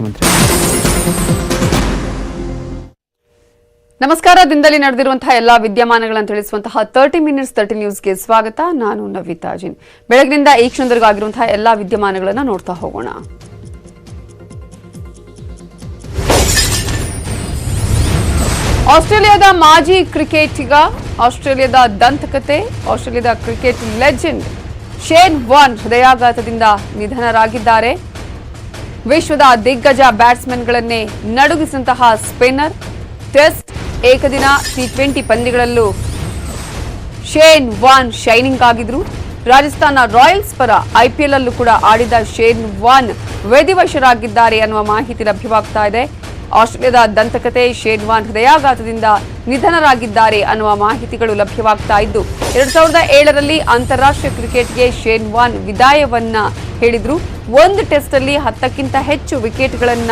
ಮುಖ್ಯಮಂತ್ರಿ. ನಮಸ್ಕಾರ. ದಿನದಲ್ಲಿ ನಡೆದಿರುವಂತಹ ಎಲ್ಲಾ ವಿದ್ಯಮಾನಗಳನ್ನು ತಿಳಿಸುವಂತಹ 30 Minutes 30 ನ್ಯೂಸ್ಗೆ ಸ್ವಾಗತ. ನಾನು ನವಿತಾ ಜಿನ್. ಬೆಳಗಿನಿಂದ ಈ ಕ್ಷಣದವರೆಗೂ ಆಗಿರುವಂತಹ ಎಲ್ಲಾ ವಿದ್ಯಮಾನಗಳನ್ನು ನೋಡ್ತಾ ಹೋಗೋಣ. ಆಸ್ಟ್ರೇಲಿಯಾದ ಮಾಜಿ ಕ್ರಿಕೆಟಿಗ, ಆಸ್ಟ್ರೇಲಿಯಾದ ದಂತಕತೆ, ಆಸ್ಟ್ರೇಲಿಯಾದ ಕ್ರಿಕೆಟ್ ಲೆಜೆಂಡ್ ಶೇನ್ ವಾರ್ನ್ ಹೃದಯಾಘಾತದಿಂದ ನಿಧನರಾಗಿದ್ದಾರೆ. ವಿಶ್ವದ ದಿಗ್ಗಜ ಬ್ಯಾಟ್ಸ್ಮನ್ಗಳನ್ನೇ ನಡುಗಿಸಿದಂತಹ ಸ್ಪಿನ್ನರ್, ಟೆಸ್ಟ್, ಏಕದಿನ, T20 ಪಂದ್ಯಗಳಲ್ಲೂ ಶೇನ್ ವಾರ್ನ್ ಶೈನಿಂಗ್ ಆಗಿದ್ರು. ರಾಜಸ್ಥಾನ ರಾಯಲ್ಸ್ ಪರ IPL ಅಲ್ಲೂ ಕೂಡ ಆಡಿದ ಶೇನ್ ವಾರ್ನ್ ವಿಧಿವಶರಾಗಿದ್ದಾರೆ ಅನ್ನುವ ಮಾಹಿತಿ ಲಭ್ಯವಾಗ್ತಾ ಇದೆ. ಆಸ್ಟ್ರೇಲಿಯಾದ ದಂತಕತೆ ಶೇನ್ ವಾರ್ನ್ ಹೃದಯಾಘಾತದಿಂದ ನಿಧನರಾಗಿದ್ದಾರೆ ಅನ್ನುವ ಮಾಹಿತಿಗಳು ಲಭ್ಯವಾಗ್ತಾ ಇದ್ದು, 2007ರಲ್ಲಿ ಅಂತಾರಾಷ್ಟ್ರೀಯ ಕ್ರಿಕೆಟ್ಗೆ ಶೇನ್ ವಾರ್ನ್ ವಿದಾಯವನ್ನ ಹೇಳಿದ್ರು. ಒಂದು ಟೆಸ್ಟ್ ಅಲ್ಲಿ 10ಕ್ಕಿಂತ ಹೆಚ್ಚು ವಿಕೆಟ್ಗಳನ್ನ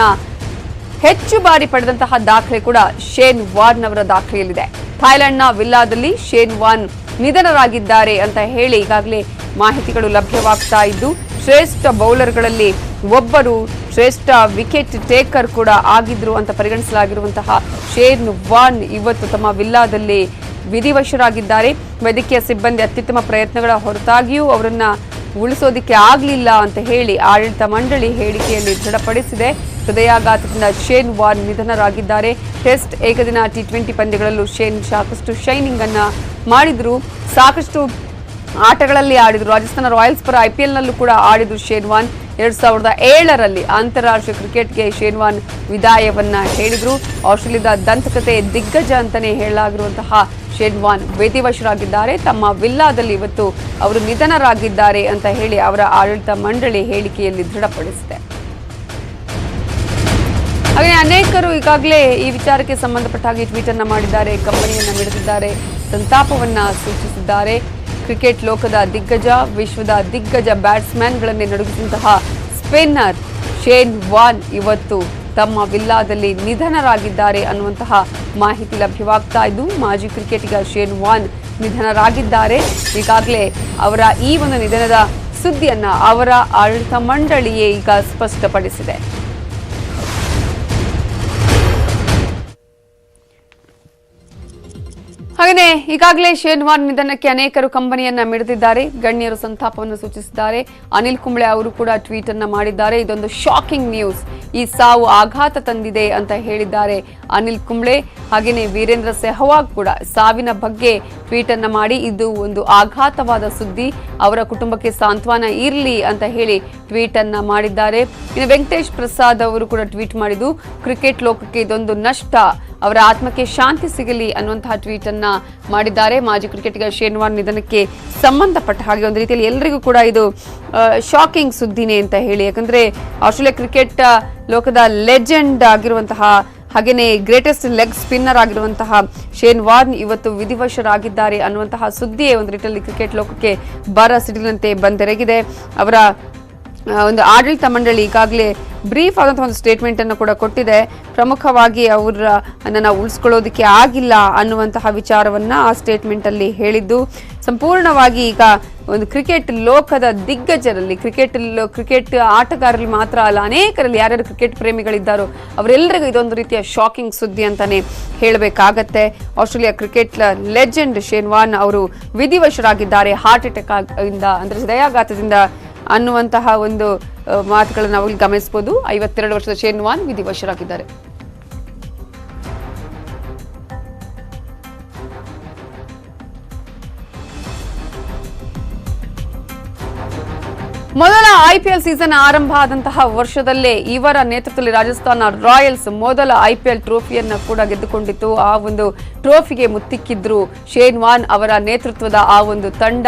ಹೆಚ್ಚು ಬಾರಿ ಪಡೆದಂತಹ ದಾಖಲೆ ಕೂಡ ಶೇನ್ ವಾರ್ನ್ ಅವರ ದಾಖಲೆಯಲ್ಲಿದೆ. ಥಾಯ್ಲೆಂಡ್ನ ವಿಲ್ಲಾದಲ್ಲಿ ಶೇನ್ ವಾರ್ನ್ ನಿಧನರಾಗಿದ್ದಾರೆ ಅಂತ ಹೇಳಿ ಈಗಾಗಲೇ ಮಾಹಿತಿಗಳು ಲಭ್ಯವಾಗ್ತಾ ಇದ್ದು, ಶ್ರೇಷ್ಠ ಬೌಲರ್ಗಳಲ್ಲಿ ಒಬ್ಬರು, ಶ್ರೇಷ್ಠ ವಿಕೆಟ್ ಟೇಕರ್ ಕೂಡ ಆಗಿದ್ರು ಅಂತ ಪರಿಗಣಿಸಲಾಗಿರುವಂತಹ ಶೇನ್ ವಾರ್ನ್ ಇವತ್ತು ತಮ್ಮ ವಿಲ್ಲಾದಲ್ಲಿ ವಿಧಿವಶರಾಗಿದ್ದಾರೆ. ವೈದ್ಯಕೀಯ ಸಿಬ್ಬಂದಿ ಅತ್ಯುತ್ತಮ ಪ್ರಯತ್ನಗಳ ಹೊರತಾಗಿಯೂ ಅವರನ್ನ ಉಳಿಸೋದಿಕ್ಕೆ ಆಗಲಿಲ್ಲ ಅಂತ ಹೇಳಿ ಆಡಳಿತ ಮಂಡಳಿ ಹೇಳಿಕೆಯಲ್ಲಿ ದೃಢಪಡಿಸಿದೆ. ಹೃದಯಾಘಾತದಿಂದ ಶೇನ್ ವಾರ್ನ್ ನಿಧನರಾಗಿದ್ದಾರೆ. ಟೆಸ್ಟ್, ಏಕದಿನ, T20 ಪಂದ್ಯಗಳಲ್ಲೂ ಶೇನ್ ಸಾಕಷ್ಟು ಶೈನಿಂಗ್ ಅನ್ನ ಮಾಡಿದ್ರು, ಸಾಕಷ್ಟು ಆಟಗಳಲ್ಲಿ ಆಡಿದ್ರು. ರಾಜಸ್ಥಾನ ರಾಯಲ್ಸ್ ಪರ IPLನಲ್ಲೂ ಕೂಡ ಆಡಿದ್ರು ಶೇನ್ ವಾರ್ನ್. 2007ರಲ್ಲಿ ಅಂತಾರಾಷ್ಟ್ರೀಯ ಕ್ರಿಕೆಟ್ಗೆ ಶೇನ್ ವಾರ್ನ್ ವಿದಾಯವನ್ನ ಹೇಳಿದ್ರು. ಆಸ್ಟ್ರೇಲಿಯಾದ ದಂತಕತೆ ದಿಗ್ಗಜ ಅಂತಾನೆ ಹೇಳಲಾಗಿರುವಂತಹ ಶೇನ್ ವಾರ್ನ್ ವಿಧಿವಶರಾಗಿದ್ದಾರೆ. ತಮ್ಮ ವಿಲ್ಲಾದಲ್ಲಿ ಇವತ್ತು ಅವರು ನಿಧನರಾಗಿದ್ದಾರೆ ಅಂತ ಹೇಳಿ ಅವರ ಆಡಳಿತ ಮಂಡಳಿ ಹೇಳಿಕೆಯಲ್ಲಿ ದೃಢಪಡಿಸಿದೆ. ಹಾಗೆ ಅನೇಕರು ಈಗಾಗಲೇ ಈ ವಿಚಾರಕ್ಕೆ ಸಂಬಂಧಪಟ್ಟ ಹಾಗೆ ಟ್ವೀಟ್ ಅನ್ನ ಮಾಡಿದ್ದಾರೆ, ಕಂಬನಿಯನ್ನ ಮಿಡಿದಿದ್ದಾರೆ, ಸಂತಾಪವನ್ನ ಸೂಚಿಸಿದ್ದಾರೆ. ಕ್ರಿಕೆಟ್ ಲೋಕದ ದಿಗ್ಗಜ, ವಿಶ್ವದ ದಿಗ್ಗಜ ಬ್ಯಾಟ್ಸ್ಮನ್ಗಳನ್ನೇ ನಡುಗಿಸಿದಂತಹ ಸ್ಪಿನ್ನರ್ ಶೇನ್ ವಾರ್ನ್ ಇವತ್ತು ತಮ್ಮ ವಿಲ್ಲಾದಲ್ಲಿ ನಿಧನರಾಗಿದ್ದಾರೆ ಅನ್ನುವಂತಹ ಮಾಹಿತಿ ಲಭ್ಯವಾಗ್ತಾ ಇದ್ದು, ಮಾಜಿ ಕ್ರಿಕೆಟಿಗ ಶೇನ್ ವಾರ್ನ್ ನಿಧನರಾಗಿದ್ದಾರೆ. ಈಗಾಗಲೇ ಅವರ ಈ ಒಂದು ನಿಧನದ ಸುದ್ದಿಯನ್ನ ಅವರ ಆಡಳಿತ ಮಂಡಳಿಯೇ ಈಗ ಸ್ಪಷ್ಟಪಡಿಸಿದೆ. ಹಾಗೆಯೇ ಈಗಾಗಲೇ ಶೇನ್ ವಾರ್ನ್ ನಿಧನಕ್ಕೆ ಅನೇಕರು ಕಂಬನಿಯನ್ನ ಮಿಡಿದಿದ್ದಾರೆ, ಗಣ್ಯರು ಸಂತಾಪವನ್ನು ಸೂಚಿಸಿದ್ದಾರೆ. ಅನಿಲ್ ಕುಂಬ್ಳೆ ಅವರು ಕೂಡ ಟ್ವೀಟ್ ಅನ್ನ ಮಾಡಿದ್ದಾರೆ. ಇದೊಂದು ಶಾಕಿಂಗ್ ನ್ಯೂಸ್, ಈ ಸಾವು ಆಘಾತ ತಂದಿದೆ ಅಂತ ಹೇಳಿದ್ದಾರೆ ಅನಿಲ್ ಕುಂಬ್ಳೆ. ಹಾಗೆಯೇ ವೀರೇಂದ್ರ ಸೆಹವಾಗ್ ಕೂಡ ಸಾವಿನ ಬಗ್ಗೆ ಟ್ವೀಟ್ ಅನ್ನ ಮಾಡಿ, ಇದು ಒಂದು ಆಘಾತವಾದ ಸುದ್ದಿ, ಅವರ ಕುಟುಂಬಕ್ಕೆ ಸಾಂತ್ವನ ಇರಲಿ ಅಂತ ಹೇಳಿ ಟ್ವೀಟ್ ಅನ್ನ ಮಾಡಿದ್ದಾರೆ. ಇನ್ನು ವೆಂಕಟೇಶ್ ಪ್ರಸಾದ್ ಅವರು ಕೂಡ ಟ್ವೀಟ್ ಮಾಡಿದ್ದು, ಕ್ರಿಕೆಟ್ ಲೋಕಕ್ಕೆ ಇದೊಂದು ನಷ್ಟ, ಅವರ ಆತ್ಮಕ್ಕೆ ಶಾಂತಿ ಸಿಗಲಿ ಅನ್ನುವಂತಹ ಟ್ವೀಟ್ ಅನ್ನ ಮಾಡಿದ್ದಾರೆ. ಮಾಜಿ ಕ್ರಿಕೆಟಿಗ ಶೇನ್ ವಾರ್ನ್ ನಿಧನಕ್ಕೆ ಸಂಬಂಧಪಟ್ಟ ಹಾಗೆ ಒಂದು ರೀತಿಯಲ್ಲಿ ಎಲ್ಲರಿಗೂ ಕೂಡ ಇದು ಶಾಕಿಂಗ್ ಸುದ್ದಿನೇ ಅಂತ ಹೇಳಿ, ಯಾಕಂದ್ರೆ ಆಸ್ಟ್ರೇಲಿಯಾ ಕ್ರಿಕೆಟ್ ಲೋಕದ ಲೆಜೆಂಡ್ ಆಗಿರುವಂತಹ ಹಾಗೇನೆ ಗ್ರೇಟೆಸ್ಟ್ ಲೆಗ್ ಸ್ಪಿನ್ನರ್ ಆಗಿರುವಂತಹ ಶೇನ್ ವಾರ್ನ್ ಇವತ್ತು ವಿಧಿವಶರಾಗಿದ್ದಾರೆ ಅನ್ನುವಂತಹ ಸುದ್ದಿಯೇ ಒಂದು ರೀತಿಯಲ್ಲಿ ಕ್ರಿಕೆಟ್ ಲೋಕಕ್ಕೆ ಬರ ಸಿಡಿಲಂತೆ ಬಂದೆರಗಿದೆ. ಅವರ ಒಂದು ಆಡಳಿತ ಮಂಡಳಿ ಈಗಾಗಲೇ ಬ್ರೀಫ್ ಆದಂತಹ ಒಂದು ಸ್ಟೇಟ್ಮೆಂಟ್ ಅನ್ನು ಕೂಡ ಕೊಟ್ಟಿದೆ. ಪ್ರಮುಖವಾಗಿ ಅವರನ್ನ ಉಳಿಸ್ಕೊಳ್ಳೋದಕ್ಕೆ ಆಗಿಲ್ಲ ಅನ್ನುವಂತಹ ವಿಚಾರವನ್ನ ಆ ಸ್ಟೇಟ್ಮೆಂಟ್ ಅಲ್ಲಿ ಹೇಳಿದ್ದು, ಸಂಪೂರ್ಣವಾಗಿ ಈಗ ಒಂದು ಕ್ರಿಕೆಟ್ ಲೋಕದ ದಿಗ್ಗಜರಲ್ಲಿ, ಕ್ರಿಕೆಟ್ ಆಟಗಾರರಲ್ಲಿ ಮಾತ್ರ ಅಲ್ಲ, ಅನೇಕರಲ್ಲಿ ಯಾರ್ಯಾರು ಕ್ರಿಕೆಟ್ ಪ್ರೇಮಿಗಳಿದ್ದಾರೋ ಅವರೆಲ್ಲರಿಗೂ ಇದೊಂದು ರೀತಿಯ ಶಾಕಿಂಗ್ ಸುದ್ದಿ ಅಂತಾನೆ ಹೇಳಬೇಕಾಗತ್ತೆ. Australia cricket legend Shane Warne ಅವರು ವಿಧಿವಶರಾಗಿದ್ದಾರೆ ಹಾರ್ಟ್ ಅಟ್ಯಾಕ್ ಇಂದ, ಅಂದ್ರೆ ಹೃದಯಾಘಾತದಿಂದ ಅನ್ನುವಂತಹ ಒಂದು ಮಾತುಗಳನ್ನು ನಾವು ಇಲ್ಲಿ ಗಮನಿಸಬಹುದು. 52 ವರ್ಷದ ಶೇನ್ ವಾರ್ನ್ ವಿಧಿವಶರಾಗಿದ್ದಾರೆ. ಮೊದಲ IPL ಸೀಸನ್ ಆರಂಭ ಆದಂತಹ ವರ್ಷದಲ್ಲೇ ಇವರ ನೇತೃತ್ವದಲ್ಲಿ ರಾಜಸ್ಥಾನ ರಾಯಲ್ಸ್ ಮೊದಲ IPL ಟ್ರೋಫಿಯನ್ನ ಕೂಡ ಗೆದ್ದುಕೊಂಡಿತ್ತು. ಆ ಒಂದು ಟ್ರೋಫಿಗೆ ಮುತ್ತಿಕ್ಕಿದ್ರು ಶೇನ್ ವಾರ್ನ್ ಅವರ ನೇತೃತ್ವದ ಆ ಒಂದು ತಂಡ.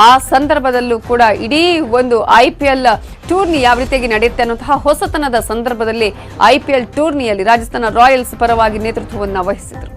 ಆ ಸಂದರ್ಭದಲ್ಲೂ ಕೂಡ ಇಡೀ ಒಂದು IPL ಟೂರ್ನಿ ಯಾವ ರೀತಿಯಾಗಿ ನಡೆಯುತ್ತೆ ಅನ್ನುವಂತಹ ಹೊಸತನದ ಸಂದರ್ಭದಲ್ಲಿ IPL ಟೂರ್ನಿಯಲ್ಲಿ ರಾಜಸ್ಥಾನ ರಾಯಲ್ಸ್ ಪರವಾಗಿ ನೇತೃತ್ವವನ್ನು ವಹಿಸಿದ್ರು.